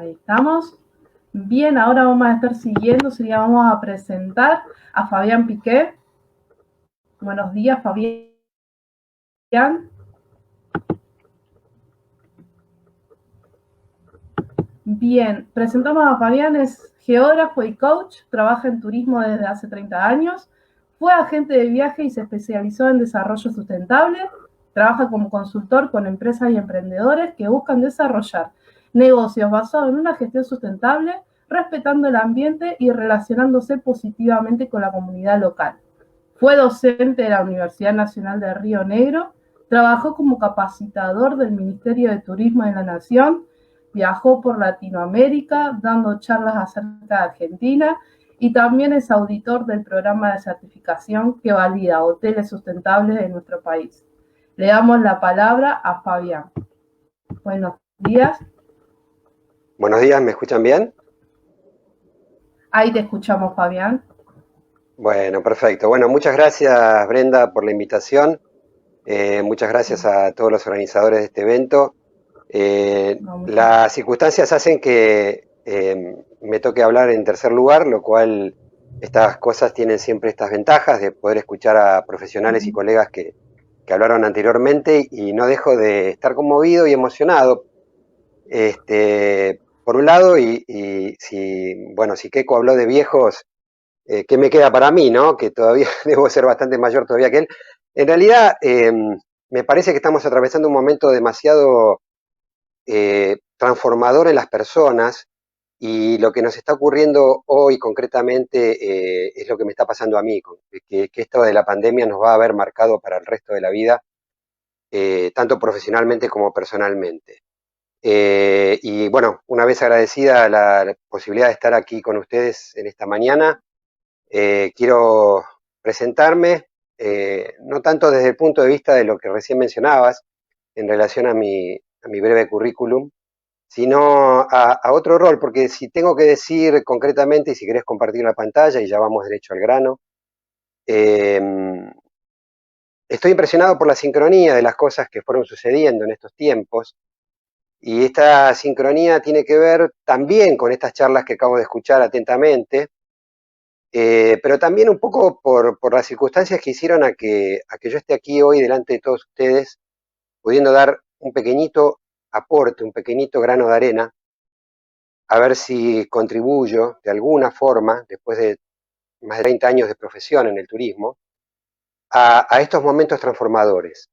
Ahí estamos. Bien, ahora vamos a estar siguiendo, vamos a presentar a Fabián Piqué. Buenos días, Fabián. Bien, presentamos a Fabián, es geógrafo y coach, trabaja en turismo desde hace 30 años, fue agente de viaje y se especializó en desarrollo sustentable, trabaja como consultor con empresas y emprendedores que buscan desarrollar negocios basados en una gestión sustentable, respetando el ambiente y relacionándose positivamente con la comunidad local. Fue docente de la Universidad Nacional de Río Negro, trabajó como capacitador del Ministerio de Turismo de la Nación, viajó por Latinoamérica dando charlas acerca de Argentina y también es auditor del programa de certificación que valida hoteles sustentables de nuestro país. Le damos la palabra a Fabián. Buenos días. Buenos días, ¿me escuchan bien? Ahí te escuchamos, Fabián. Bueno, perfecto. Bueno, muchas gracias, Brenda, por la invitación. Muchas gracias a todos los organizadores de este evento. Las circunstancias hacen que me toque hablar en tercer lugar, lo cual estas cosas tienen siempre estas ventajas de poder escuchar a profesionales y colegas que hablaron anteriormente y no dejo de estar conmovido y emocionado. Por un lado, y si Keiko habló de viejos, ¿qué me queda para mí, no? Que todavía debo ser bastante mayor todavía que él. En realidad, me parece que estamos atravesando un momento demasiado transformador en las personas y lo que nos está ocurriendo hoy concretamente es lo que me está pasando a mí, que esto de la pandemia nos va a haber marcado para el resto de la vida, tanto profesionalmente como personalmente. Y bueno, una vez agradecida la posibilidad de estar aquí con ustedes en esta mañana, quiero presentarme, no tanto desde el punto de vista de lo que recién mencionabas en relación a mi breve currículum, sino a otro rol, porque si tengo que decir concretamente, y si querés compartir la pantalla y ya vamos derecho al grano, eh, estoy impresionado por la sincronía de las cosas que fueron sucediendo en estos tiempos, y esta sincronía tiene que ver también con estas charlas que acabo de escuchar atentamente, pero también un poco por las circunstancias que hicieron a que yo esté aquí hoy delante de todos ustedes, pudiendo dar un pequeñito aporte, un pequeñito grano de arena, a ver si contribuyo de alguna forma, después de más de 30 años de profesión en el turismo, a estos momentos transformadores.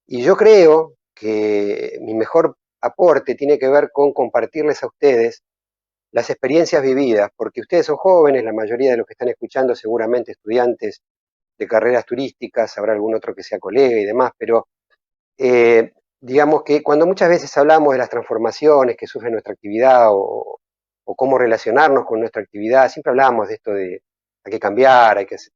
Y yo creo que mi mejor aporte tiene que ver con compartirles a ustedes las experiencias vividas, porque ustedes son jóvenes, la mayoría de los que están escuchando seguramente estudiantes de carreras turísticas, habrá algún otro que sea colega y demás, pero digamos que cuando muchas veces hablamos de las transformaciones que sufre nuestra actividad o cómo relacionarnos con nuestra actividad, siempre hablamos de esto de hay que cambiar, hay que hacer.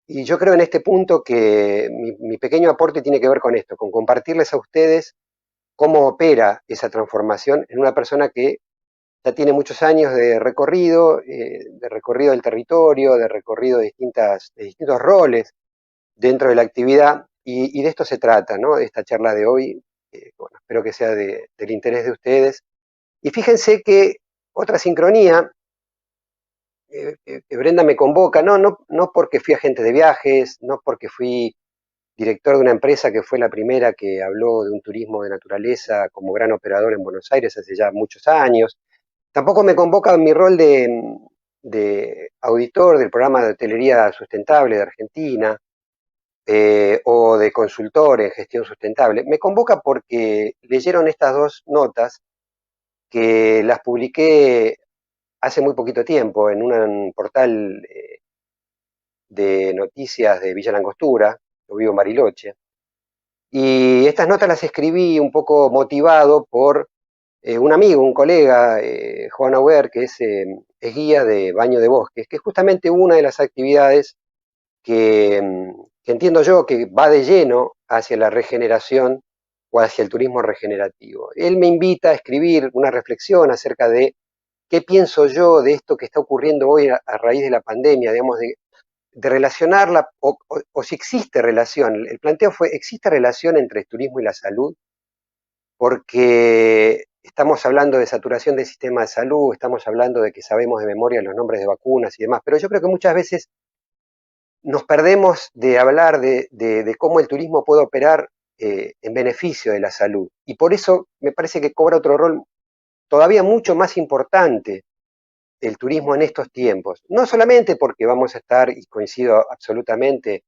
Y yo creo en este punto que mi pequeño aporte tiene que ver con esto, con compartirles a ustedes cómo opera esa transformación en una persona que ya tiene muchos años de recorrido del territorio, de recorrido de distintos roles dentro de la actividad, y de esto se trata, ¿no? Esta charla de hoy, bueno, espero que sea del interés de ustedes. Y fíjense que otra sincronía, Brenda me convoca, no porque fui agente de viajes, no porque fui director de una empresa que fue la primera que habló de un turismo de naturaleza como gran operador en Buenos Aires hace ya muchos años. Tampoco me convoca en mi rol de auditor del programa de hotelería sustentable de Argentina, o de consultor en gestión sustentable. Me convoca porque leyeron estas dos notas que las publiqué hace muy poquito tiempo en un portal de noticias de Villa Langostura, yo vivo en Bariloche, y estas notas las escribí un poco motivado por un amigo, un colega, Juan Auer, que es guía de baño de bosques, que es justamente una de las actividades que entiendo yo que va de lleno hacia la regeneración o hacia el turismo regenerativo. Él me invita a escribir una reflexión acerca de qué pienso yo de esto que está ocurriendo hoy a raíz de la pandemia, digamos, de relacionarla, o si existe relación. El planteo fue, ¿existe relación entre el turismo y la salud? Porque estamos hablando de saturación del sistema de salud, estamos hablando de que sabemos de memoria los nombres de vacunas y demás, pero yo creo que muchas veces nos perdemos de hablar de cómo el turismo puede operar en beneficio de la salud. Y por eso me parece que cobra otro rol todavía mucho más importante el turismo en estos tiempos. No solamente porque vamos a estar, y coincido absolutamente,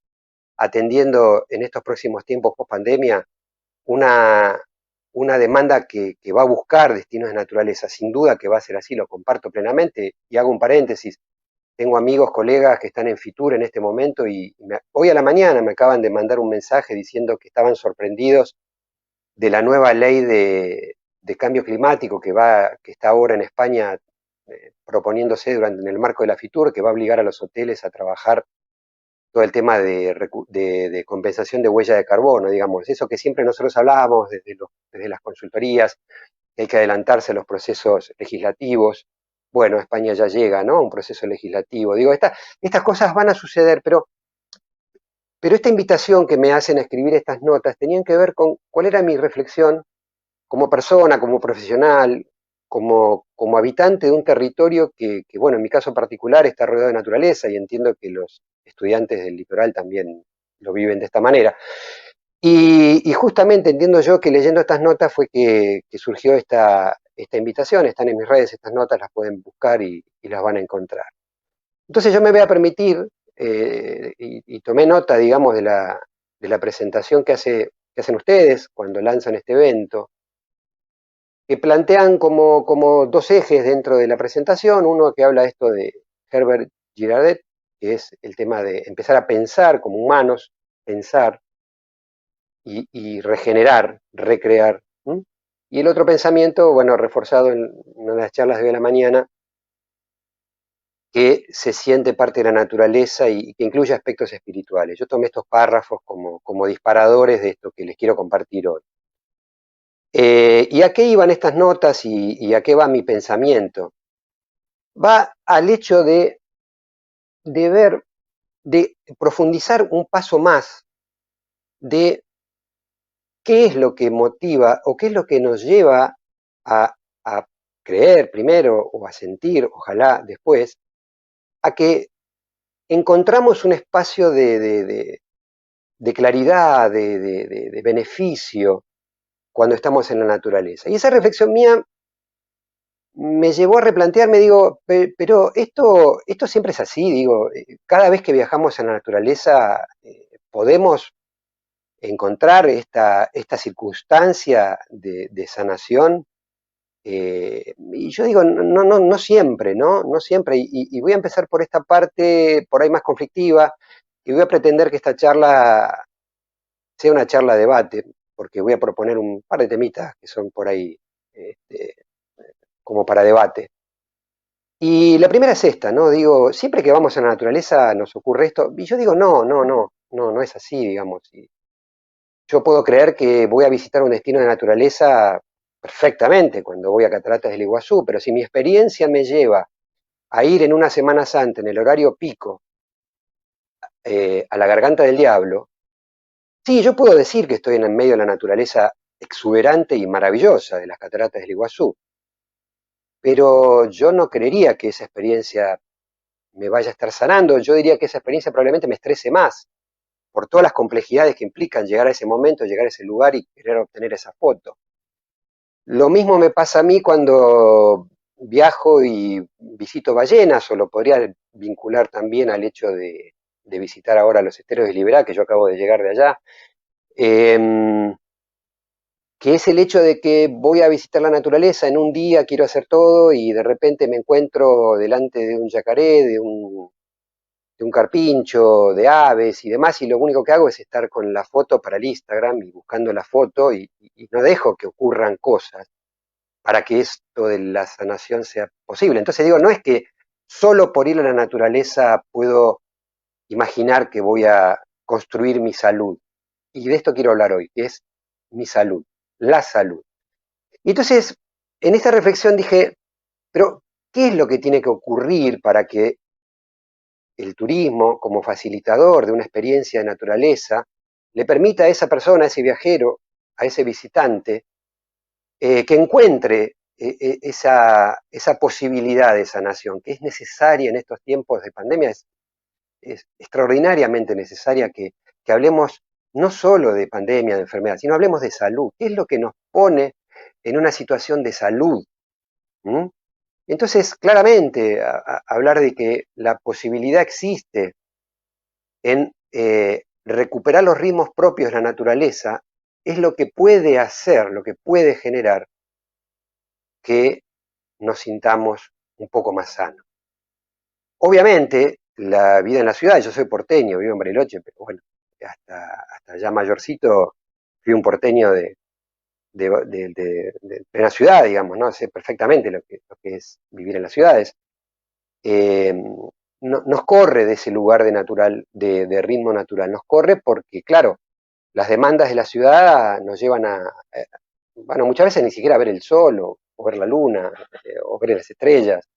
atendiendo en estos próximos tiempos post pandemia una, una demanda que va a buscar destinos de naturaleza, sin duda que va a ser así, lo comparto plenamente, y hago un paréntesis. Tengo amigos, colegas que están en Fitur en este momento y hoy a la mañana me acaban de mandar un mensaje diciendo que estaban sorprendidos de la nueva ley de cambio climático que está ahora en España proponiéndose en el marco de la Fitur, que va a obligar a los hoteles a trabajar todo el tema de compensación de huella de carbono, digamos, eso que siempre nosotros hablábamos desde las consultorías, que hay que adelantarse a los procesos legislativos. Bueno, España ya llega, ¿no? Un proceso legislativo. Digo, estas cosas van a suceder, pero esta invitación que me hacen a escribir estas notas tenían que ver con cuál era mi reflexión como persona, como profesional, como habitante de un territorio que, bueno, en mi caso particular está rodeado de naturaleza y entiendo que los estudiantes del litoral también lo viven de esta manera. Y justamente entiendo yo que leyendo estas notas fue que surgió esta invitación, están en mis redes estas notas, las pueden buscar y las van a encontrar. Entonces yo me voy a permitir, y tomé nota, digamos, de la presentación que hacen ustedes cuando lanzan este evento, que plantean como dos ejes dentro de la presentación, uno que habla esto de Herbert Girardet, que es el tema de empezar a pensar como humanos, pensar y regenerar, recrear. ¿Mm? Y el otro pensamiento, bueno, reforzado en una de las charlas de hoy a la mañana, que se siente parte de la naturaleza y que incluye aspectos espirituales. Yo tomé estos párrafos como disparadores de esto que les quiero compartir hoy. ¿Y a qué iban estas notas y a qué va mi pensamiento? Va al hecho de ver, de profundizar un paso más de qué es lo que motiva o qué es lo que nos lleva a creer primero o a sentir, ojalá después, a que encontramos un espacio de claridad, de beneficio cuando estamos en la naturaleza. Y esa reflexión mía me llevó a replantearme, digo, pero esto siempre es así, digo, cada vez que viajamos a la naturaleza podemos encontrar esta circunstancia de sanación. Y yo digo, no siempre, ¿no? No siempre. Y voy a empezar por esta parte, por ahí más conflictiva, y voy a pretender que esta charla sea una charla de debate, porque voy a proponer un par de temitas que son por ahí este, como para debate. Y la primera es esta, ¿no? Digo, siempre que vamos a la naturaleza nos ocurre esto, y yo digo, no es así, digamos. Y yo puedo creer que voy a visitar un destino de naturaleza perfectamente cuando voy a Cataratas del Iguazú, pero si mi experiencia me lleva a ir en una Semana Santa, en el horario pico, a la Garganta del Diablo, sí, yo puedo decir que estoy en el medio de la naturaleza exuberante y maravillosa de las Cataratas del Iguazú, pero yo no creería que esa experiencia me vaya a estar sanando, yo diría que esa experiencia probablemente me estrese más, por todas las complejidades que implican llegar a ese momento, llegar a ese lugar y querer obtener esa foto. Lo mismo me pasa a mí cuando viajo y visito ballenas, o lo podría vincular también al hecho de visitar ahora los esteros de Liberá, que yo acabo de llegar de allá, que es el hecho de que voy a visitar la naturaleza, en un día quiero hacer todo y de repente me encuentro delante de un yacaré, de un carpincho, de aves y demás, y lo único que hago es estar con la foto para el Instagram y buscando la foto y no dejo que ocurran cosas para que esto de la sanación sea posible. Entonces digo, no es que solo por ir a la naturaleza puedo imaginar que voy a construir mi salud. Y de esto quiero hablar hoy, que es mi salud, la salud. Y entonces, en esta reflexión dije, pero ¿qué es lo que tiene que ocurrir para que el turismo, como facilitador de una experiencia de naturaleza, le permita a esa persona, a ese viajero, a ese visitante, que encuentre esa posibilidad de sanación, que es necesaria en estos tiempos de pandemia, es extraordinariamente necesaria que hablemos no solo de pandemia, de enfermedad, sino hablemos de salud. ¿Qué es lo que nos pone en una situación de salud? ¿Mm? Entonces, claramente, hablar de que la posibilidad existe en recuperar los ritmos propios de la naturaleza es lo que puede hacer, lo que puede generar que nos sintamos un poco más sanos. Obviamente, la vida en la ciudad, yo soy porteño, vivo en Bariloche, pero bueno, hasta ya mayorcito fui un porteño de la ciudad, digamos, ¿no? Sé perfectamente lo que es vivir en las ciudades. Nos corre de ese lugar de ritmo natural, nos corre porque, claro, las demandas de la ciudad nos llevan bueno, muchas veces ni siquiera a ver el sol, o ver la luna, o ver las estrellas,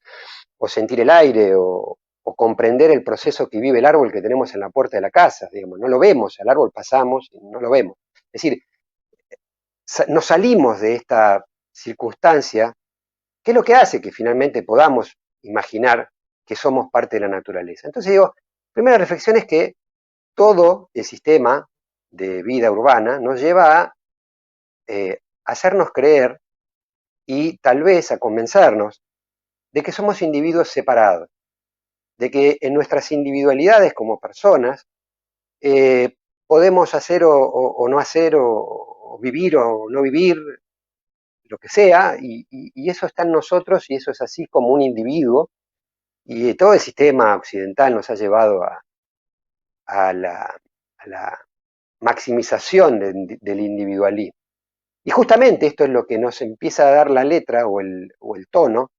o sentir el aire, o comprender el proceso que vive el árbol que tenemos en la puerta de la casa, digamos, no lo vemos, al árbol pasamos y no lo vemos. Es decir, nos salimos de esta circunstancia, que es lo que hace que finalmente podamos imaginar que somos parte de la naturaleza. Entonces digo, primera reflexión es que todo el sistema de vida urbana nos lleva a hacernos creer y tal vez a convencernos de que somos individuos separados, de que en nuestras individualidades como personas eh, podemos hacer o no hacer, o vivir o no vivir, lo que sea, y eso está en nosotros y eso es así como un individuo, y todo el sistema occidental nos ha llevado a la maximización del individualismo. Y justamente esto es lo que nos empieza a dar la letra o el tono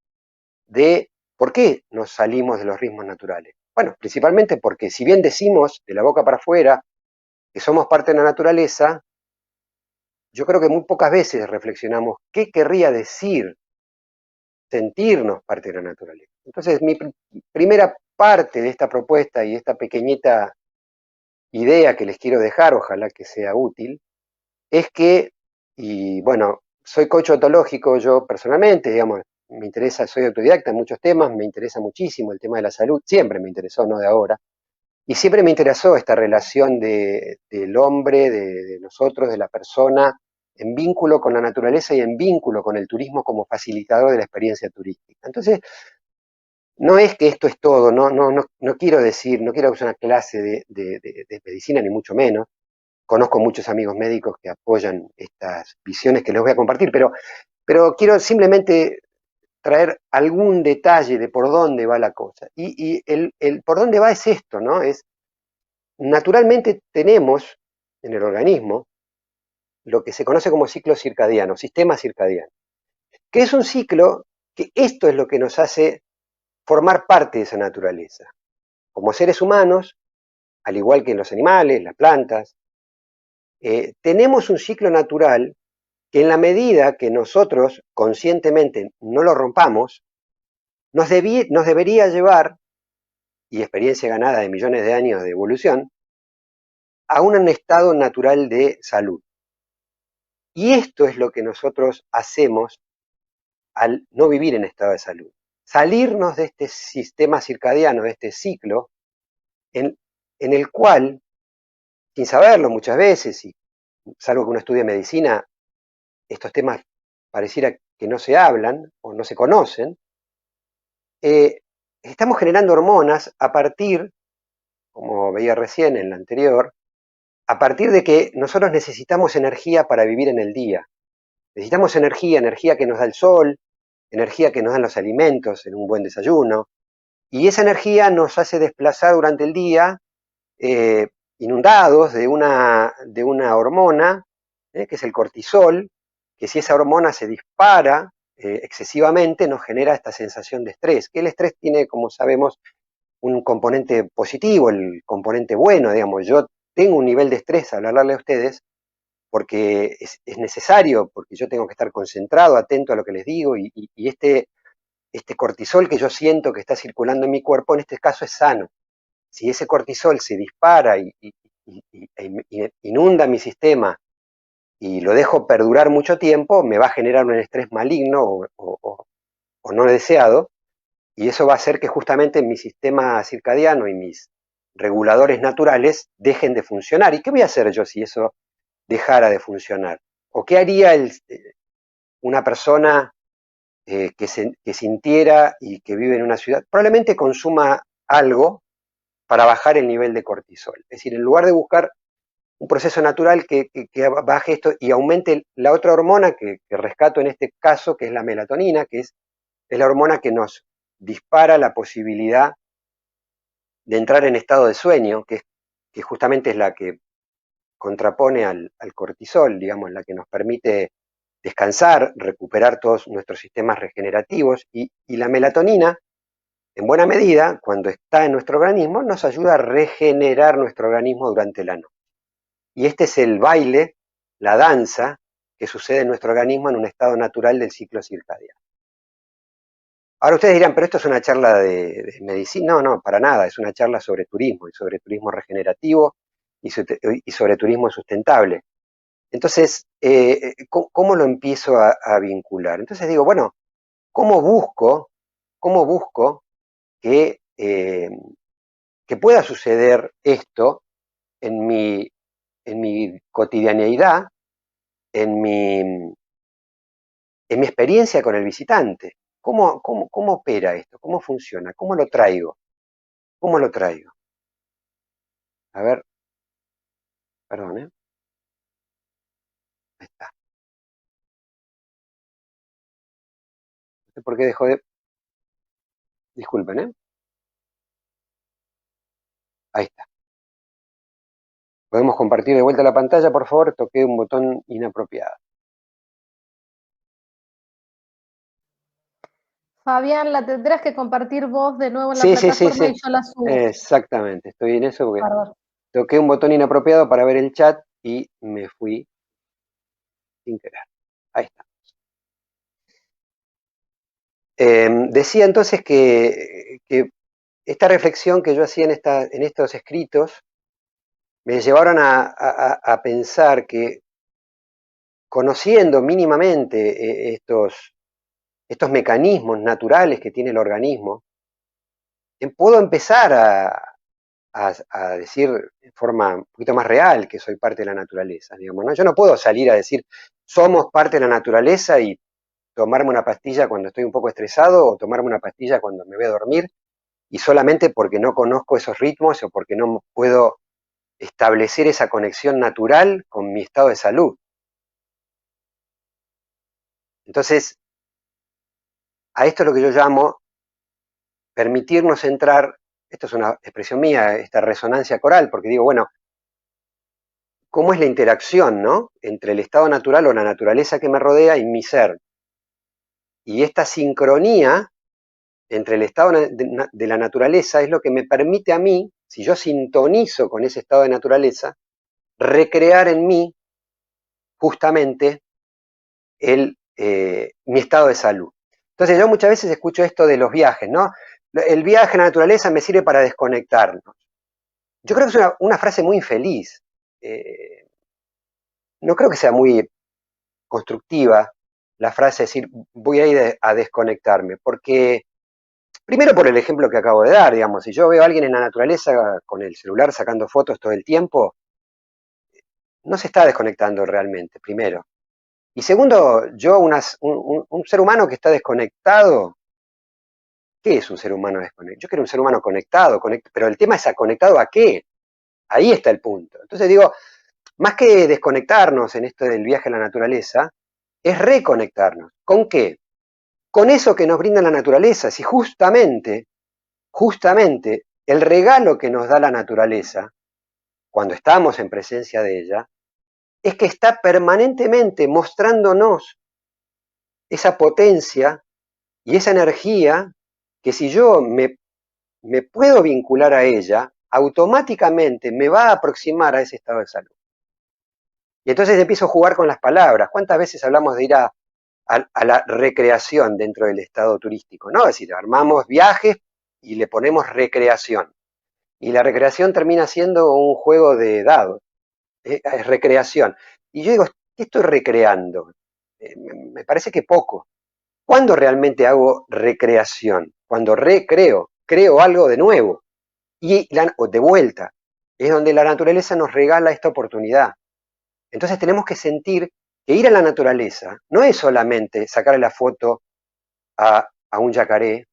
de por qué nos salimos de los ritmos naturales. Bueno, principalmente porque si bien decimos de la boca para afuera que somos parte de la naturaleza, yo creo que muy pocas veces reflexionamos qué querría decir sentirnos parte de la naturaleza. Entonces, mi primera parte de esta propuesta y esta pequeñita idea que les quiero dejar, ojalá que sea útil, es que, y bueno, soy coach ontológico yo personalmente, digamos, me interesa, soy autodidacta en muchos temas, me interesa muchísimo el tema de la salud, siempre me interesó, no de ahora, y siempre me interesó esta relación del hombre, de nosotros, de la persona, en vínculo con la naturaleza y en vínculo con el turismo como facilitador de la experiencia turística. Entonces, no es que esto es todo, no quiero decir, no quiero usar una clase de medicina, ni mucho menos. Conozco muchos amigos médicos que apoyan estas visiones que les voy a compartir, pero quiero simplemente traer algún detalle de por dónde va la cosa. Y el por dónde va es esto, ¿no? Es, naturalmente tenemos en el organismo lo que se conoce como ciclo circadiano, sistema circadiano, que es un ciclo que esto es lo que nos hace formar parte de esa naturaleza. Como seres humanos, al igual que en los animales, las plantas, tenemos un ciclo natural que en la medida que nosotros conscientemente no lo rompamos, nos debería llevar, y experiencia ganada de millones de años de evolución, a un estado natural de salud. Y esto es lo que nosotros hacemos al no vivir en estado de salud. Salirnos de este sistema circadiano, de este ciclo, en el cual, sin saberlo muchas veces, y salvo que uno estudie medicina, estos temas pareciera que no se hablan o no se conocen, estamos generando hormonas a partir, como veía recién en la anterior, a partir de que nosotros necesitamos energía para vivir en el día. Necesitamos energía, energía que nos da el sol, energía que nos dan los alimentos en un buen desayuno, y esa energía nos hace desplazar durante el día, eh, inundados de una hormona, que es el cortisol, que si esa hormona se dispara excesivamente nos genera esta sensación de estrés, que el estrés tiene, como sabemos, un componente positivo, el componente bueno, digamos, yo tengo un nivel de estrés al hablarle a ustedes porque es necesario, porque yo tengo que estar concentrado, atento a lo que les digo, y este cortisol que yo siento que está circulando en mi cuerpo, en este caso es sano. Si ese cortisol se dispara y inunda mi sistema y lo dejo perdurar mucho tiempo, me va a generar un estrés maligno o no deseado, y eso va a hacer que justamente mi sistema circadiano y mis reguladores naturales dejen de funcionar. ¿Y qué voy a hacer yo si eso dejara de funcionar? ¿O qué haría una persona que sintiera y que vive en una ciudad? Probablemente consuma algo para bajar el nivel de cortisol. Es decir, en lugar de buscar un proceso natural que baje esto y aumente la otra hormona que rescato en este caso, que es la melatonina, que es la hormona que nos dispara la posibilidad de entrar en estado de sueño, que justamente es la que contrapone al cortisol, digamos, la que nos permite descansar, recuperar todos nuestros sistemas regenerativos, y la melatonina, en buena medida, cuando está en nuestro organismo, nos ayuda a regenerar nuestro organismo durante la noche. Y este es el baile, la danza, que sucede en nuestro organismo en un estado natural del ciclo circadiano. Ahora ustedes dirán, pero esto es una charla de medicina. No, no, para nada, es una charla sobre turismo, y sobre turismo regenerativo, y sobre turismo sustentable. Entonces, ¿cómo lo empiezo a vincular? Entonces digo, bueno, ¿cómo busco que pueda suceder esto en mi cotidianeidad, en mi, en mi experiencia con el visitante? ¿Cómo opera esto? ¿Cómo funciona? ¿Cómo lo traigo? ¿Cómo lo traigo? A ver, perdón, ¿eh? Ahí está. No sé por qué dejó de... Disculpen, ¿eh? Ahí está. ¿Podemos compartir de vuelta la pantalla, por favor? Toqué un botón inapropiado. Fabián, la tendrás que compartir vos de nuevo en la Sí, sí, sí, plataforma sí. y yo la subo. Exactamente, estoy en eso porque Perdón. toqué un botón inapropiado para ver el chat y me fui sin querer. Ahí está. Decía entonces que esta reflexión que yo hacía en estos escritos me llevaron a pensar que, conociendo mínimamente estos mecanismos naturales que tiene el organismo, puedo empezar a decir de forma un poquito más real que soy parte de la naturaleza, digamos, ¿no? Yo no puedo salir a decir, somos parte de la naturaleza, y tomarme una pastilla cuando estoy un poco estresado, o tomarme una pastilla cuando me voy a dormir, y solamente porque no conozco esos ritmos o porque no puedo establecer esa conexión natural con mi estado de salud. Entonces, a esto es lo que yo llamo permitirnos entrar, esto es una expresión mía, esta resonancia coral, porque digo, bueno, ¿cómo es la interacción, ¿no?, entre el estado natural o la naturaleza que me rodea y mi ser? Y esta sincronía entre el estado de la naturaleza es lo que me permite a mí, si yo sintonizo con ese estado de naturaleza, recrear en mí justamente mi estado de salud. Entonces yo muchas veces escucho esto de los viajes, ¿no? El viaje a la naturaleza me sirve para desconectarnos. Yo creo que es una frase muy infeliz. No creo que sea muy constructiva la frase de decir voy a ir a desconectarme, porque primero por el ejemplo que acabo de dar, digamos, si yo veo a alguien en la naturaleza con el celular sacando fotos todo el tiempo, no se está desconectando realmente, primero. Y segundo, un ser humano que está desconectado, ¿qué es un ser humano desconectado? Yo quiero un ser humano conectado, pero el tema es ¿conectado a qué? Ahí está el punto. Entonces digo, más que desconectarnos en esto del viaje a la naturaleza, es reconectarnos. ¿Con qué? Con eso que nos brinda la naturaleza. Si justamente, el regalo que nos da la naturaleza, cuando estamos en presencia de ella, es que está permanentemente mostrándonos esa potencia y esa energía que, si yo me puedo vincular a ella, automáticamente me va a aproximar a ese estado de salud. Y entonces empiezo a jugar con las palabras. ¿Cuántas veces hablamos de ir a la recreación dentro del estado turístico, ¿no? Es decir, armamos viajes y le ponemos recreación. Y la recreación termina siendo un juego de dados, es recreación. Y yo digo, ¿Qué estoy recreando? Me parece que poco. ¿Cuándo realmente hago recreación? Cuando recreo, creo algo de nuevo o de vuelta. Es donde la naturaleza nos regala esta oportunidad. Entonces tenemos que sentir que ir a la naturaleza no es solamente sacarle la foto a un yacaré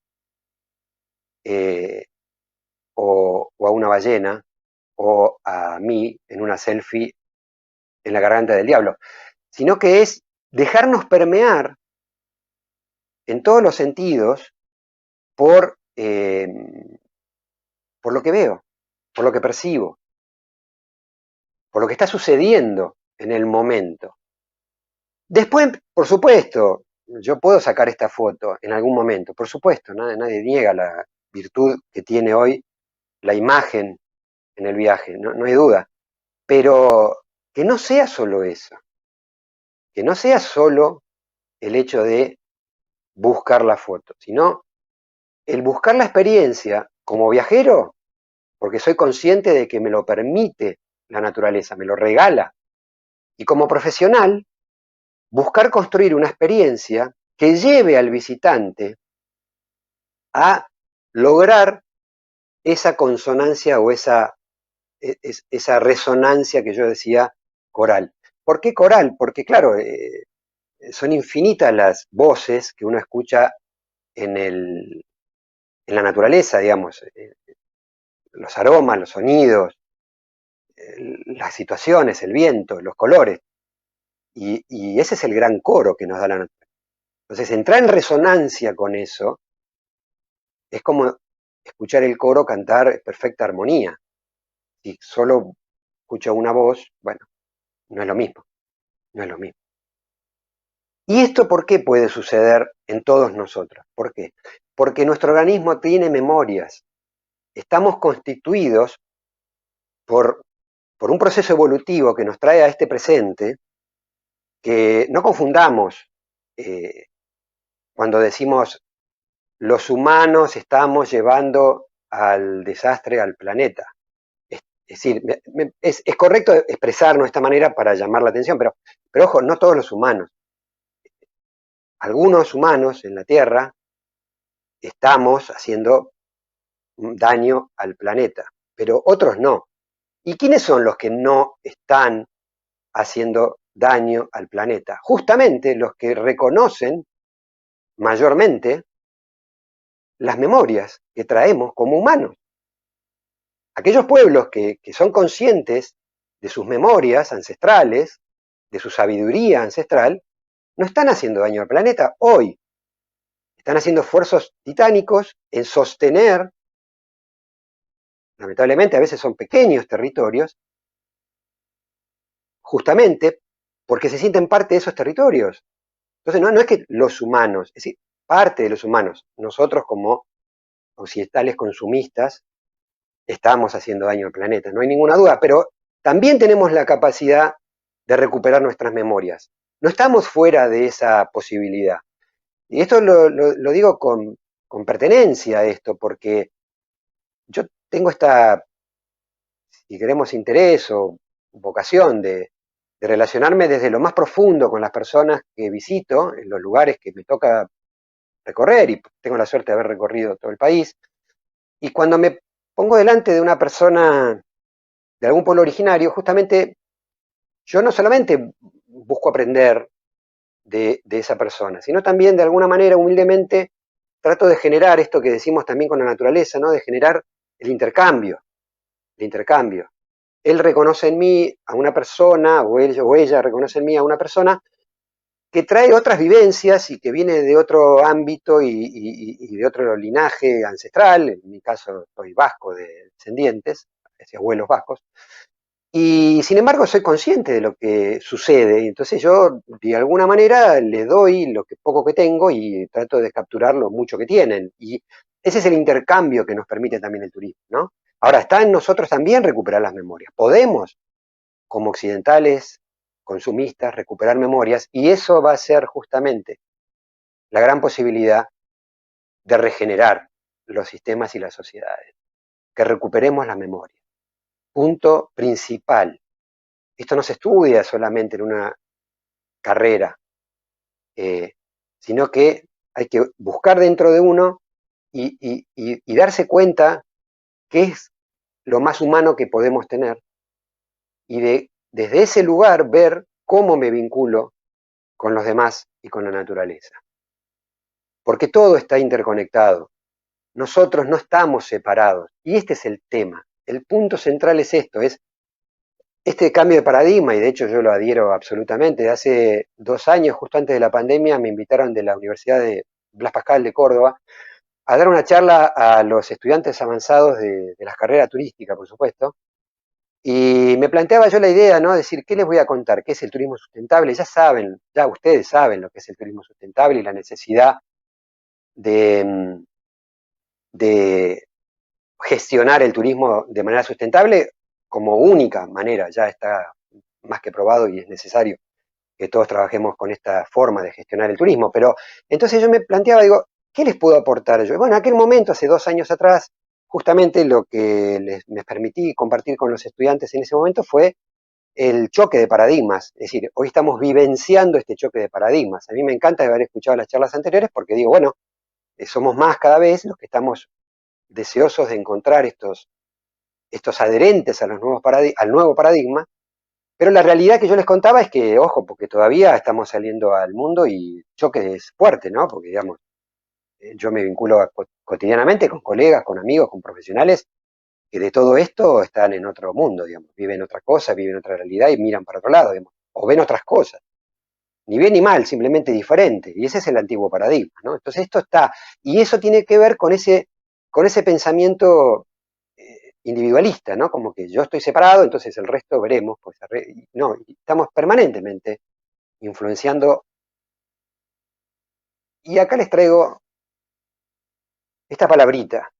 o a una ballena o a mí en una selfie en la garganta del diablo, sino que es dejarnos permear en todos los sentidos por lo que veo, por lo que percibo, por lo que está sucediendo en el momento. Después, por supuesto, yo puedo sacar esta foto en algún momento, por supuesto, nadie niega la virtud que tiene hoy la imagen en el viaje, no hay duda, pero que no sea solo eso, que no sea solo el hecho de buscar la foto, sino el buscar la experiencia como viajero, porque soy consciente de que me lo permite la naturaleza, me lo regala, y como profesional, buscar construir una experiencia que lleve al visitante a lograr esa consonancia o esa resonancia que yo decía coral. ¿Por qué coral? Porque claro, son infinitas las voces que uno escucha en la naturaleza, digamos, los aromas, los sonidos, las situaciones, el viento, los colores, y ese es el gran coro que nos da la naturaleza. Entonces, entrar en resonancia con eso es como escuchar el coro cantar en perfecta armonía. Si solo escucho una voz, bueno, no es lo mismo, no es lo mismo. ¿Y esto por qué puede suceder en todos nosotros? ¿Por qué? Porque nuestro organismo tiene memorias. Estamos constituidos por un proceso evolutivo que nos trae a este presente, que no confundamos cuando decimos los humanos estamos llevando al desastre al planeta. Es decir, es correcto expresarnos de esta manera para llamar la atención, pero ojo, no todos los humanos. Algunos humanos en la Tierra estamos haciendo daño al planeta, pero otros no. ¿Y quiénes son los que no están haciendo daño al planeta? Justamente los que reconocen mayormente las memorias que traemos como humanos. Aquellos pueblos que son conscientes de sus memorias ancestrales, de su sabiduría ancestral, no están haciendo daño al planeta hoy. Están haciendo esfuerzos titánicos en sostener, lamentablemente a veces son pequeños territorios, justamente porque se sienten parte de esos territorios. Entonces no es que los humanos, es decir, parte de los humanos, nosotros como occidentales consumistas, estamos haciendo daño al planeta, no hay ninguna duda, pero también tenemos la capacidad de recuperar nuestras memorias. No estamos fuera de esa posibilidad. Y esto lo digo con pertenencia a esto, porque yo tengo esta, si queremos, interés o vocación de relacionarme desde lo más profundo con las personas que visito, en los lugares que me toca recorrer, y tengo la suerte de haber recorrido todo el país, y cuando me pongo delante de una persona de algún pueblo originario, justamente yo no solamente busco aprender de esa persona, sino también de alguna manera, humildemente, trato de generar esto que decimos también con la naturaleza, ¿no? De generar el intercambio, el intercambio. Él reconoce en mí a una persona, o ella reconoce en mí a una persona que trae otras vivencias y que viene de otro ámbito y de otro linaje ancestral. En mi caso soy vasco de descendientes, de abuelos vascos, y sin embargo soy consciente de lo que sucede, y entonces yo de alguna manera le doy lo que poco que tengo y trato de capturar lo mucho que tienen, y ese es el intercambio que nos permite también el turismo, ¿no? Ahora, está en nosotros también recuperar las memorias. Podemos, como occidentales consumistas, recuperar memorias, y eso va a ser justamente la gran posibilidad de regenerar los sistemas y las sociedades, que recuperemos la memoria. Punto principal. Esto no se estudia solamente en una carrera, sino que hay que buscar dentro de uno y darse cuenta qué es lo más humano que podemos tener y desde ese lugar ver cómo me vinculo con los demás y con la naturaleza. Porque todo está interconectado. Nosotros no estamos separados. Y este es el tema. El punto central es esto, es este cambio de paradigma, y de hecho yo lo adhiero absolutamente. Hace 2 años, justo antes de la pandemia, me invitaron de la Universidad de Blas Pascal de Córdoba a dar una charla a los estudiantes avanzados de las carreras turísticas, por supuesto. Y me planteaba yo la idea, ¿no? Decir, ¿qué les voy a contar? ¿Qué es el turismo sustentable? Ya saben, ya ustedes saben lo que es el turismo sustentable y la necesidad de, de gestionar el turismo de manera sustentable como única manera, ya está más que probado y es necesario que todos trabajemos con esta forma de gestionar el turismo. Pero entonces yo me planteaba, digo, ¿qué les puedo aportar yo? Bueno, en aquel momento, hace 2 años atrás, justamente lo que me permití compartir con los estudiantes en ese momento fue el choque de paradigmas. Es decir, hoy estamos vivenciando este choque de paradigmas. A mí me encanta haber escuchado las charlas anteriores porque digo, bueno, somos más cada vez los que estamos deseosos de encontrar estos adherentes a los al nuevo paradigma, pero la realidad que yo les contaba es que, ojo, porque todavía estamos saliendo al mundo y el choque es fuerte, ¿no? Porque, digamos, yo me vinculo cotidianamente con colegas, con amigos, con profesionales que de todo esto están en otro mundo, digamos, viven otra cosa, viven otra realidad y miran para otro lado, digamos, o ven otras cosas. Ni bien ni mal, simplemente diferente. Y ese es el antiguo paradigma, ¿no? Entonces esto está, y eso tiene que ver con ese pensamiento individualista, ¿no? Como que yo estoy separado, entonces el resto veremos, pues no, estamos permanentemente influenciando. Y acá les traigo esta palabrita.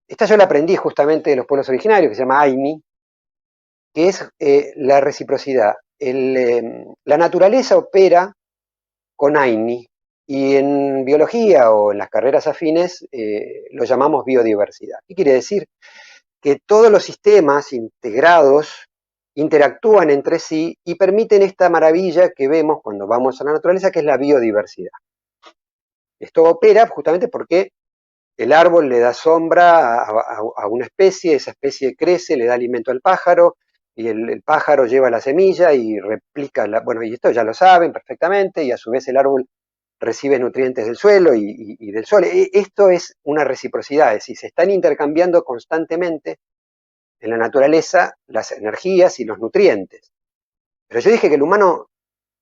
Esta yo la aprendí justamente de los pueblos originarios, que se llama Aini, que es la reciprocidad. La naturaleza opera con Aini, y en biología o en las carreras afines lo llamamos biodiversidad. ¿Qué quiere decir? Que todos los sistemas integrados interactúan entre sí y permiten esta maravilla que vemos cuando vamos a la naturaleza, que es la biodiversidad. Esto opera justamente porque el árbol le da sombra a una especie, esa especie crece, le da alimento al pájaro, y el pájaro lleva la semilla y replica, bueno, y esto ya lo saben perfectamente, y a su vez el árbol recibe nutrientes del suelo y del sol. Esto es una reciprocidad, es decir, se están intercambiando constantemente en la naturaleza las energías y los nutrientes. Pero yo dije que el humano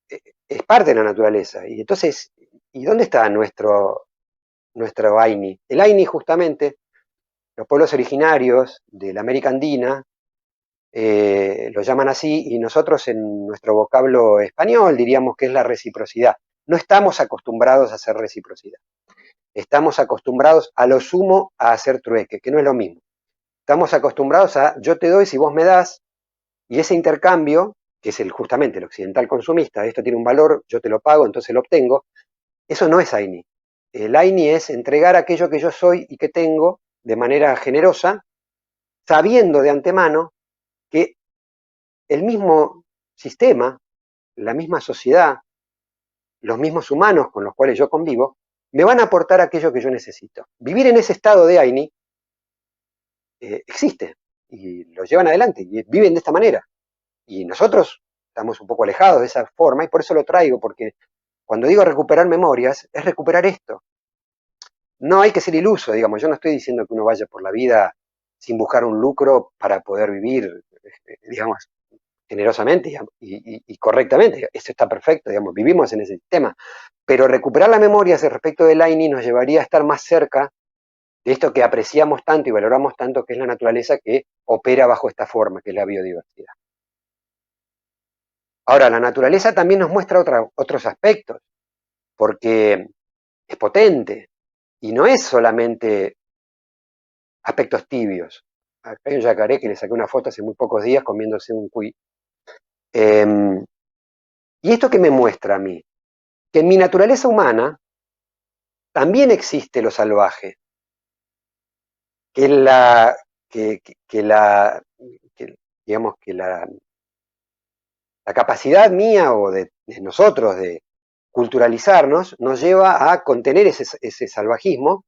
es parte de la naturaleza, y entonces, ¿y dónde está nuestro Aini? El Aini justamente, los pueblos originarios de la América Andina lo llaman así, y nosotros en nuestro vocablo español diríamos que es la reciprocidad. No estamos acostumbrados a hacer reciprocidad. Estamos acostumbrados a lo sumo a hacer trueque, que no es lo mismo. Estamos acostumbrados a yo te doy si vos me das, y ese intercambio, que es justamente el occidental consumista, esto tiene un valor, yo te lo pago, entonces lo obtengo, eso no es Aini. El Aini es entregar aquello que yo soy y que tengo de manera generosa, sabiendo de antemano que el mismo sistema, la misma sociedad, los mismos humanos con los cuales yo convivo, me van a aportar aquello que yo necesito. Vivir en ese estado de Aini existe, y lo llevan adelante, y viven de esta manera. Y nosotros estamos un poco alejados de esa forma, y por eso lo traigo, porque cuando digo recuperar memorias, es recuperar esto. No hay que ser iluso, digamos, yo no estoy diciendo que uno vaya por la vida sin buscar un lucro para poder vivir, digamos, generosamente y correctamente. Eso está perfecto, digamos, vivimos en ese sistema. Pero recuperar la memoria respecto del Aini nos llevaría a estar más cerca de esto que apreciamos tanto y valoramos tanto, que es la naturaleza que opera bajo esta forma, que es la biodiversidad. Ahora, la naturaleza también nos muestra otros aspectos, porque es potente y no es solamente aspectos tibios. Acá hay un yacaré que le saqué una foto hace muy pocos días comiéndose un cuy. ¿Y esto qué me muestra a mí? Que en mi naturaleza humana también existe lo salvaje, que la, que la, que, digamos que la capacidad mía o de de nosotros, de culturalizarnos, nos lleva a contener ese salvajismo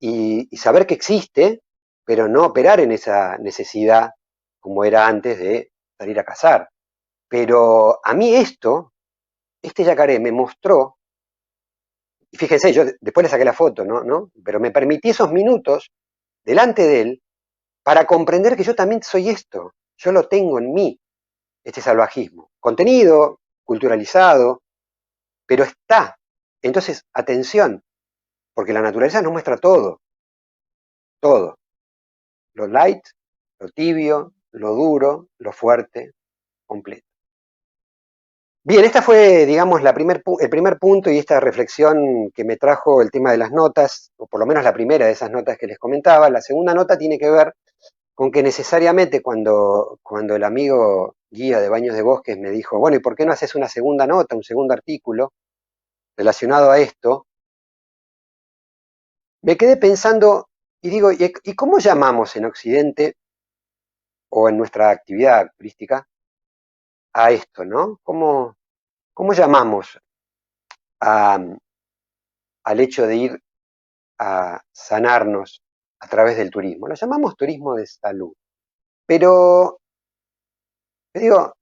y saber que existe, pero no operar en esa necesidad como era antes de salir a cazar. Pero a mí este yacaré me mostró, y fíjense, yo después le saqué la foto, ¿no? Pero me permití esos minutos delante de él para comprender que yo también soy esto, yo lo tengo en mí, este salvajismo, contenido, culturalizado, pero está. Entonces, atención, porque la naturaleza nos muestra todo, todo, lo light, lo tibio, lo duro, lo fuerte, completo. Bien, esta fue, digamos, el primer punto y esta reflexión que me trajo el tema de las notas, o por lo menos la primera de esas notas que les comentaba. La segunda nota tiene que ver con que necesariamente cuando el amigo guía de Baños de Bosques me dijo, bueno, ¿y por qué no haces una segunda nota, un segundo artículo relacionado a esto? Me quedé pensando y digo, ¿y cómo llamamos en Occidente o en nuestra actividad turística a esto, ¿no? ¿Cómo llamamos a, al hecho de ir a sanarnos a través del turismo? Lo llamamos turismo de salud. Pero, te digo,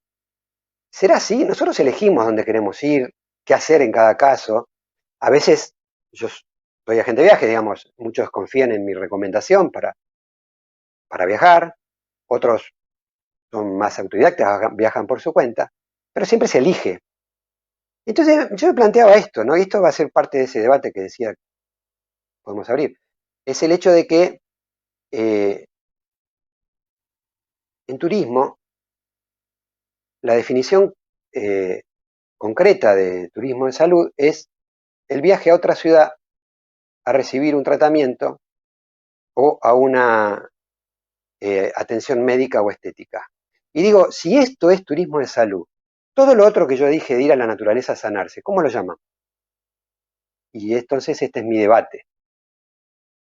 ¿será así? Nosotros elegimos dónde queremos ir, qué hacer en cada caso. A veces, yo soy agente de viaje, digamos, muchos confían en mi recomendación para viajar, otros son más autodidactas, viajan por su cuenta, pero siempre se elige. Entonces yo me planteaba esto, ¿no? Y esto va a ser parte de ese debate que decía que podemos abrir. Es el hecho de que en turismo la definición concreta de turismo de salud es el viaje a otra ciudad a recibir un tratamiento o a una atención médica o estética. Y digo, si esto es turismo de salud, todo lo otro que yo dije de ir a la naturaleza a sanarse, ¿cómo lo llaman? Y entonces este es mi debate.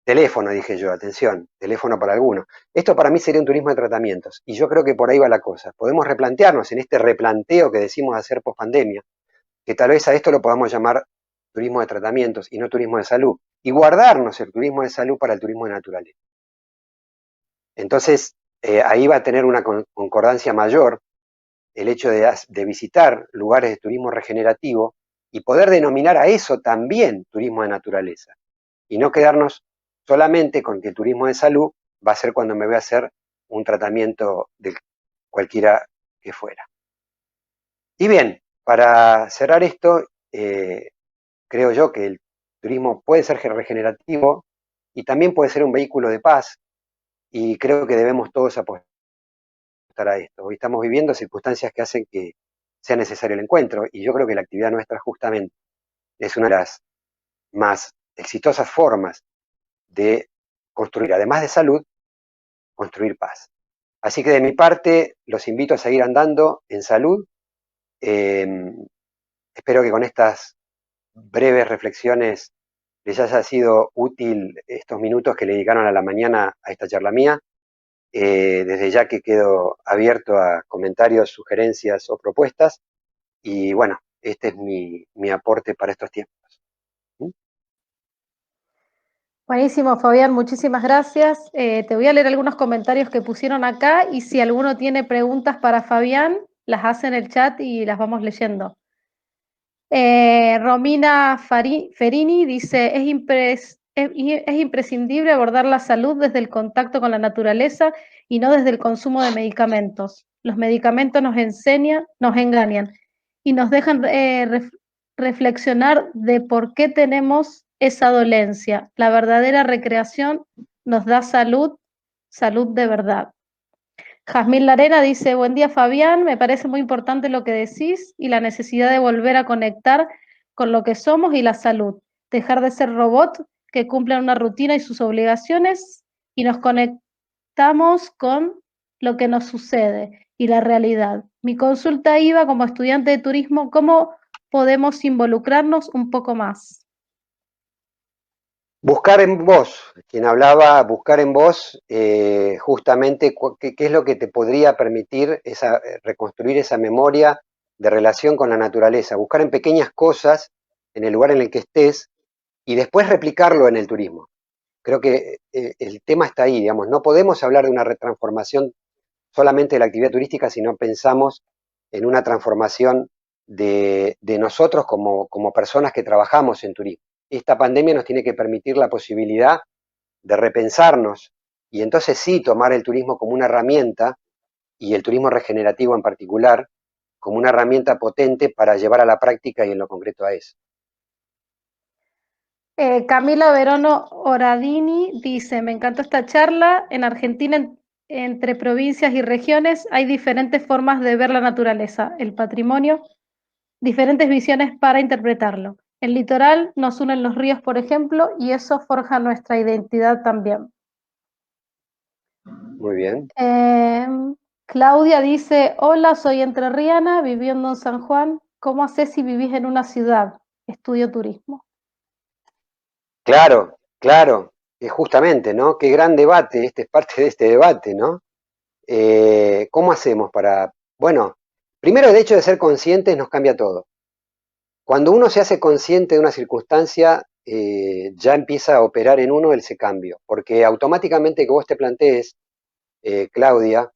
Teléfono, dije yo, atención, teléfono para algunos. Esto para mí sería un turismo de tratamientos, y yo creo que por ahí va la cosa. Podemos replantearnos en este replanteo que decimos hacer post pandemia, que tal vez a esto lo podamos llamar turismo de tratamientos y no turismo de salud, y guardarnos el turismo de salud para el turismo de naturaleza. Entonces, ahí va a tener una concordancia mayor el hecho de visitar lugares de turismo regenerativo y poder denominar a eso también turismo de naturaleza, y no quedarnos solamente con que el turismo de salud va a ser cuando me voy a hacer un tratamiento de cualquiera que fuera. Y bien, para cerrar esto, creo yo que el turismo puede ser regenerativo y también puede ser un vehículo de paz, y creo que debemos todos apostar a esto. Hoy estamos viviendo circunstancias que hacen que sea necesario el encuentro, y yo creo que la actividad nuestra justamente es una de las más exitosas formas de construir, además de salud, construir paz. Así que de mi parte los invito a seguir andando en salud. Espero que con estas breves reflexiones les haya sido útil estos minutos que le dedicaron a la mañana a esta charla mía. Desde ya que quedo abierto a comentarios, sugerencias o propuestas. Y bueno, este es mi aporte para estos tiempos. Buenísimo, Fabián, muchísimas gracias. Te voy a leer algunos comentarios que pusieron acá y si alguno tiene preguntas para Fabián, las hace en el chat y las vamos leyendo. Romina Ferini dice, es imprescindible abordar la salud desde el contacto con la naturaleza y no desde el consumo de medicamentos. Los medicamentos nos engañan y nos dejan reflexionar de por qué tenemos esa dolencia. La verdadera recreación nos da salud, salud de verdad. Jazmín Larena dice, buen día Fabián, me parece muy importante lo que decís y la necesidad de volver a conectar con lo que somos y la salud, dejar de ser robot que cumplen una rutina y sus obligaciones y nos conectamos con lo que nos sucede y la realidad. Mi consulta iba como estudiante de turismo, ¿cómo podemos involucrarnos un poco más? Buscar en vos, quien hablaba, buscar en vos justamente qué es lo que te podría permitir reconstruir esa memoria de relación con la naturaleza, buscar en pequeñas cosas, en el lugar en el que estés, y después replicarlo en el turismo. Creo que el tema está ahí, digamos, no podemos hablar de una retransformación solamente de la actividad turística si no pensamos en una transformación de nosotros como personas que trabajamos en turismo. Esta pandemia nos tiene que permitir la posibilidad de repensarnos y entonces sí tomar el turismo como una herramienta, y el turismo regenerativo en particular, como una herramienta potente para llevar a la práctica y en lo concreto a eso. Camila Verono Oradini dice, me encantó esta charla. En Argentina, entre provincias y regiones, hay diferentes formas de ver la naturaleza, el patrimonio, diferentes visiones para interpretarlo. El litoral nos unen los ríos, por ejemplo, y eso forja nuestra identidad también. Muy bien. Claudia dice, hola, soy entrerriana, viviendo en San Juan. ¿Cómo haces si vivís en una ciudad? Estudio turismo. Claro, claro, justamente, ¿no? Qué gran debate, este es parte de este debate, ¿no? ¿Cómo hacemos para...? Bueno, primero el hecho de ser conscientes nos cambia todo. Cuando uno se hace consciente de una circunstancia, ya empieza a operar en uno ese cambio, porque automáticamente que vos te plantees, Claudia,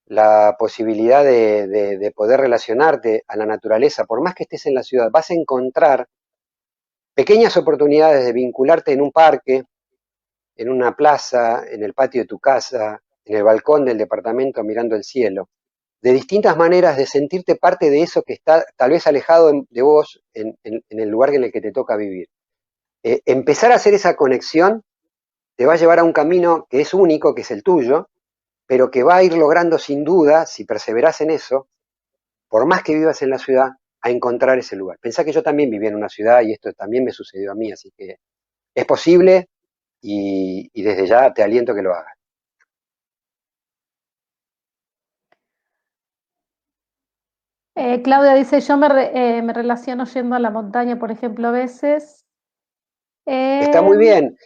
la posibilidad de poder relacionarte a la naturaleza, por más que estés en la ciudad, vas a encontrar pequeñas oportunidades de vincularte en un parque, en una plaza, en el patio de tu casa, en el balcón del departamento mirando el cielo, de distintas maneras de sentirte parte de eso que está tal vez alejado de vos en el lugar en el que te toca vivir. Empezar a hacer esa conexión te va a llevar a un camino que es único, que es el tuyo, pero que va a ir logrando sin duda, si perseverás en eso, por más que vivas en la ciudad, a encontrar ese lugar. Pensá que yo también viví en una ciudad y esto también me sucedió a mí, así que es posible y desde ya te aliento a que lo hagas. Claudia dice, yo me relaciono yendo a la montaña, por ejemplo, a veces. Está muy bien.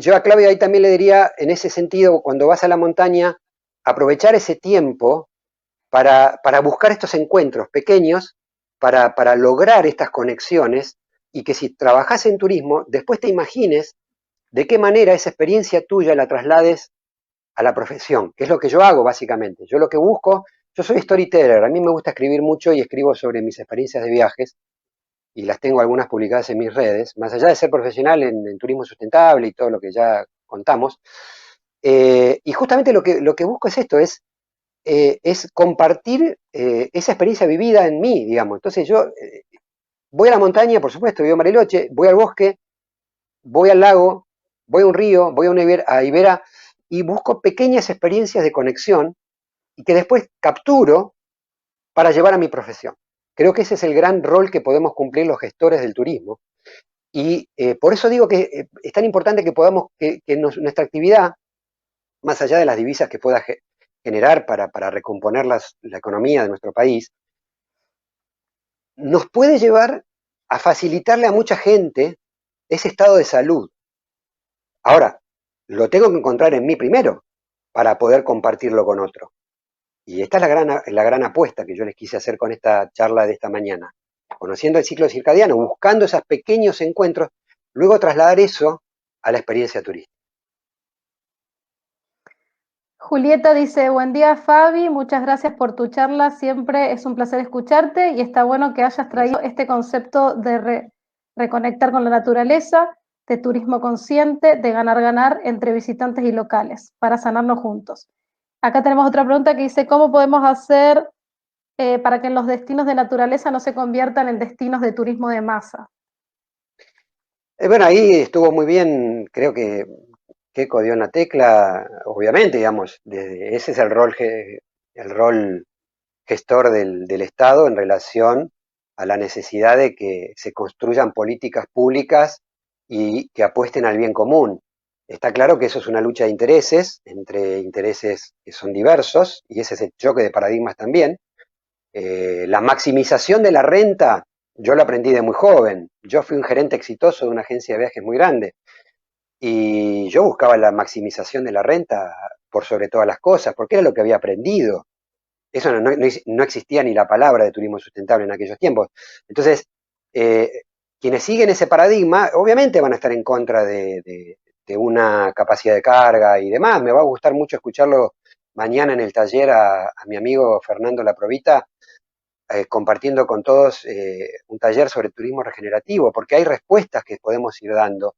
Yo a Claudia ahí también le diría, en ese sentido, cuando vas a la montaña, aprovechar ese tiempo para buscar estos encuentros pequeños, para lograr estas conexiones, y que si trabajas en turismo, después te imagines de qué manera esa experiencia tuya la traslades a la profesión, que es lo que yo hago básicamente. Yo lo que busco, yo soy storyteller, a mí me gusta escribir mucho y escribo sobre mis experiencias de viajes, y las tengo algunas publicadas en mis redes, más allá de ser profesional en turismo sustentable y todo lo que ya contamos. Y justamente lo que busco es esto, es compartir esa experiencia vivida en mí, digamos. Entonces yo voy a la montaña, por supuesto, vivo en Bariloche, voy al bosque, voy al lago, voy a un río, voy a Ibera, y busco pequeñas experiencias de conexión y que después capturo para llevar a mi profesión. Creo que ese es el gran rol que podemos cumplir los gestores del turismo. Y por eso digo que es tan importante que podamos, nuestra actividad, más allá de las divisas que pueda generar para recomponer la economía de nuestro país, nos puede llevar a facilitarle a mucha gente ese estado de salud. Ahora, lo tengo que encontrar en mí primero para poder compartirlo con otro. Y esta es la gran apuesta que yo les quise hacer con esta charla de esta mañana. Conociendo el ciclo circadiano, buscando esos pequeños encuentros, luego trasladar eso a la experiencia turística. Julieta dice, buen día Fabi, muchas gracias por tu charla, siempre es un placer escucharte y está bueno que hayas traído este concepto de reconectar con la naturaleza, de turismo consciente, de ganar entre visitantes y locales, para sanarnos juntos. Acá tenemos otra pregunta que dice, ¿cómo podemos hacer para que los destinos de naturaleza no se conviertan en destinos de turismo de masa? Bueno, ahí estuvo muy bien, creo que Keiko dio en la tecla, obviamente, digamos, ese es el rol gestor del Estado en relación a la necesidad de que se construyan políticas públicas y que apuesten al bien común. Está claro que eso es una lucha de intereses, entre intereses que son diversos, y ese es el choque de paradigmas también. La maximización de la renta, yo lo aprendí de muy joven. Yo fui un gerente exitoso de una agencia de viajes muy grande, y yo buscaba la maximización de la renta por sobre todas las cosas, porque era lo que había aprendido. Eso no existía ni la palabra de turismo sustentable en aquellos tiempos. Entonces, quienes siguen ese paradigma, obviamente van a estar en contra de una capacidad de carga y demás. Me va a gustar mucho escucharlo mañana en el taller a mi amigo Fernando Laprovita, compartiendo con todos un taller sobre turismo regenerativo, porque hay respuestas que podemos ir dando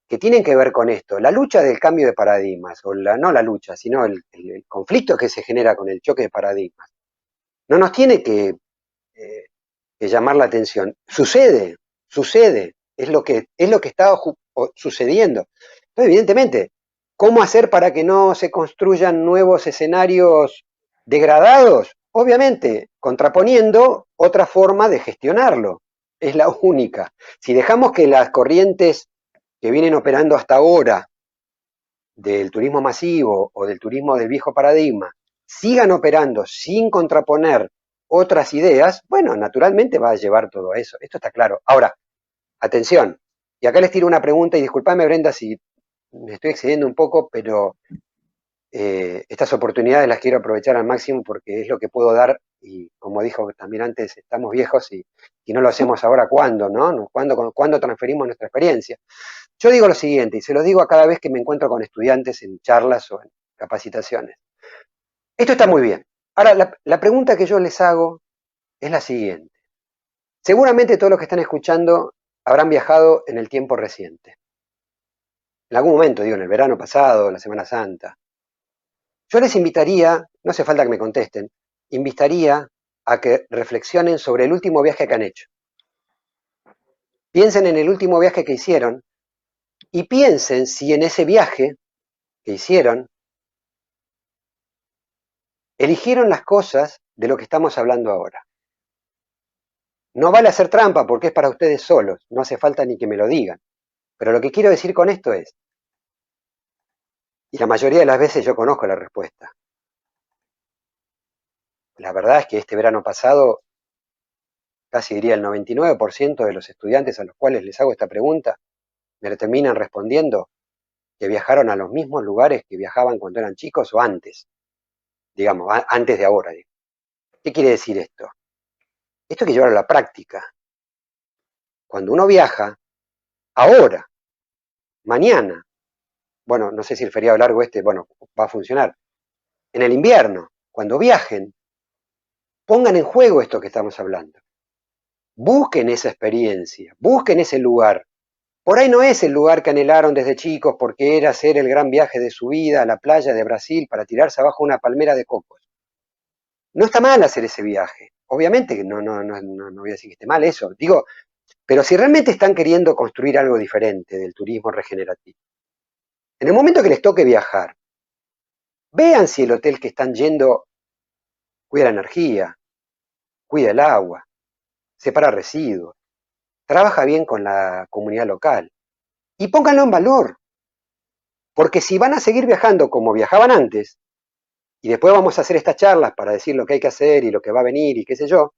que tienen que ver con esto. La lucha del cambio de paradigmas, o no la lucha, sino el conflicto que se genera con el choque de paradigmas, no nos tiene que llamar la atención. Sucede, es lo que está sucediendo. Entonces, evidentemente, ¿cómo hacer para que no se construyan nuevos escenarios degradados? Obviamente, contraponiendo otra forma de gestionarlo. Es la única. Si dejamos que las corrientes que vienen operando hasta ahora del turismo masivo o del turismo del viejo paradigma sigan operando sin contraponer otras ideas, bueno, naturalmente va a llevar todo a eso. Esto está claro. Ahora, atención, y acá les tiro una pregunta, y disculpame, Brenda, si me estoy excediendo un poco, pero estas oportunidades las quiero aprovechar al máximo porque es lo que puedo dar, y como dijo también antes, estamos viejos y no lo hacemos ahora, ¿cuándo? ¿No? ¿Cuándo transferimos nuestra experiencia? Yo digo lo siguiente, y se lo digo a cada vez que me encuentro con estudiantes en charlas o en capacitaciones. Esto está muy bien. Ahora, la pregunta que yo les hago es la siguiente. Seguramente todos los que están escuchando habrán viajado en el tiempo reciente. En algún momento, digo, en el verano pasado, la Semana Santa. Yo les invitaría, no hace falta que me contesten, invitaría a que reflexionen sobre el último viaje que han hecho. Piensen en el último viaje que hicieron y piensen si en ese viaje que hicieron eligieron las cosas de lo que estamos hablando ahora. No vale hacer trampa porque es para ustedes solos, no hace falta ni que me lo digan. Pero lo que quiero decir con esto es, y la mayoría de las veces yo conozco la respuesta, la verdad es que este verano pasado, casi diría el 99% de los estudiantes a los cuales les hago esta pregunta, me terminan respondiendo que viajaron a los mismos lugares que viajaban cuando eran chicos o antes, digamos, antes de ahora. ¿Qué quiere decir esto? Esto hay que llevarlo a la práctica. Cuando uno viaja, ahora, mañana, bueno, no sé si el feriado largo bueno, va a funcionar, en el invierno, cuando viajen, pongan en juego esto que estamos hablando. Busquen esa experiencia, busquen ese lugar. Por ahí no es el lugar que anhelaron desde chicos porque era hacer el gran viaje de su vida a la playa de Brasil para tirarse abajo una palmera de cocos. No está mal hacer ese viaje. Obviamente que no voy a decir que esté mal eso. Digo, pero si realmente están queriendo construir algo diferente del turismo regenerativo, en el momento que les toque viajar, vean si el hotel que están yendo cuida la energía, cuida el agua, separa residuos, trabaja bien con la comunidad local. Y pónganlo en valor. Porque si van a seguir viajando como viajaban antes, y después vamos a hacer estas charlas para decir lo que hay que hacer y lo que va a venir y qué sé yo,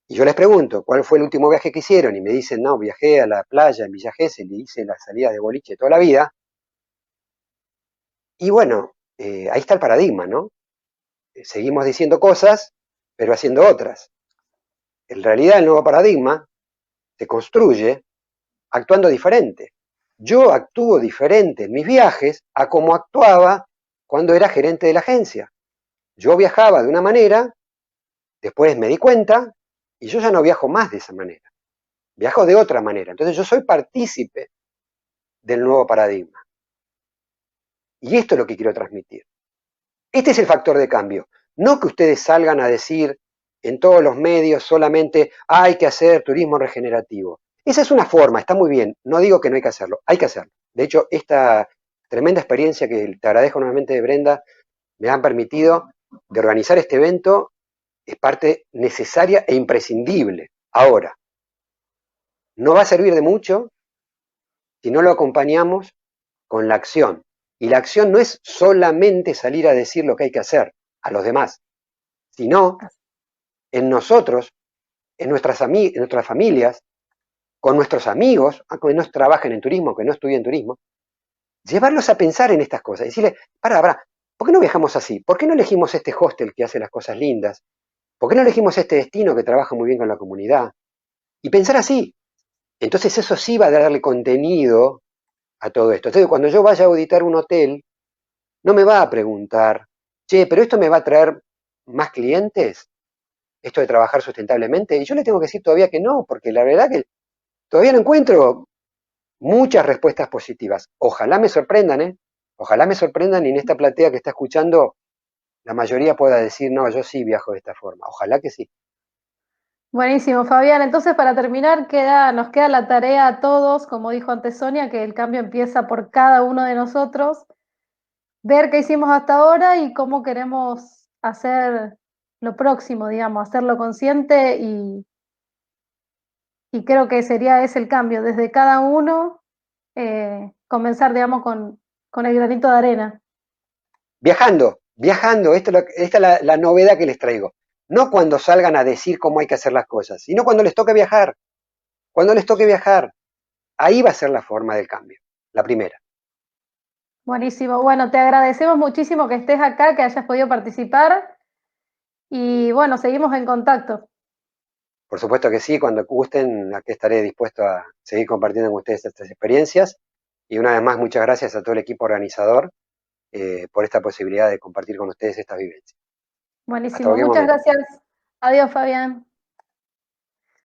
y yo les pregunto, ¿cuál fue el último viaje que hicieron? Y me dicen, no, viajé a la playa en Villa Gesell y hice las salidas de boliche toda la vida. Y bueno, ahí está el paradigma, ¿no? Seguimos diciendo cosas, pero haciendo otras. En realidad el nuevo paradigma se construye actuando diferente. Yo actúo diferente en mis viajes a como actuaba cuando era gerente de la agencia. Yo viajaba de una manera, después me di cuenta, y yo ya no viajo más de esa manera. Viajo de otra manera. Entonces yo soy partícipe del nuevo paradigma. Y esto es lo que quiero transmitir. Este es el factor de cambio. No que ustedes salgan a decir en todos los medios solamente hay que hacer turismo regenerativo. Esa es una forma, está muy bien. No digo que no hay que hacerlo, hay que hacerlo. De hecho, esta tremenda experiencia que te agradezco nuevamente, Brenda, me han permitido de organizar este evento, es parte necesaria e imprescindible. Ahora, no va a servir de mucho si no lo acompañamos con la acción. Y la acción no es solamente salir a decir lo que hay que hacer a los demás, sino en nosotros, en nuestras familias, con nuestros amigos, aunque no trabajen en turismo, que no estudien turismo, llevarlos a pensar en estas cosas, decirles, para, ¿Por qué no viajamos así? ¿Por qué no elegimos este hostel que hace las cosas lindas? ¿Por qué no elegimos este destino que trabaja muy bien con la comunidad? Y pensar así. Entonces eso sí va a darle contenido a todo esto. Entonces cuando yo vaya a auditar un hotel, no me va a preguntar, che, pero esto me va a traer más clientes, esto de trabajar sustentablemente. Y yo le tengo que decir todavía que no, porque la verdad que todavía no encuentro muchas respuestas positivas. Ojalá me sorprendan, ¿eh? Ojalá me sorprendan y en esta platea que está escuchando, la mayoría pueda decir, no, yo sí viajo de esta forma. Ojalá que sí. Buenísimo, Fabián. Entonces, para terminar, nos queda la tarea a todos, como dijo antes Sonia, que el cambio empieza por cada uno de nosotros, ver qué hicimos hasta ahora y cómo queremos hacer lo próximo, digamos, hacerlo consciente y creo que sería ese el cambio, desde cada uno, comenzar, digamos, con el granito de arena. Viajando, viajando, esta es la novedad que les traigo. No cuando salgan a decir cómo hay que hacer las cosas, sino cuando les toque viajar. Cuando les toque viajar, ahí va a ser la forma del cambio, la primera. Buenísimo. Bueno, te agradecemos muchísimo que estés acá, que hayas podido participar y bueno, seguimos en contacto. Por supuesto que sí, cuando gusten, aquí estaré dispuesto a seguir compartiendo con ustedes estas experiencias. Y una vez más, muchas gracias a todo el equipo organizador por esta posibilidad de compartir con ustedes estas vivencias. Hasta Buenísimo. cualquier Muchas momento. gracias. Adiós, Fabián.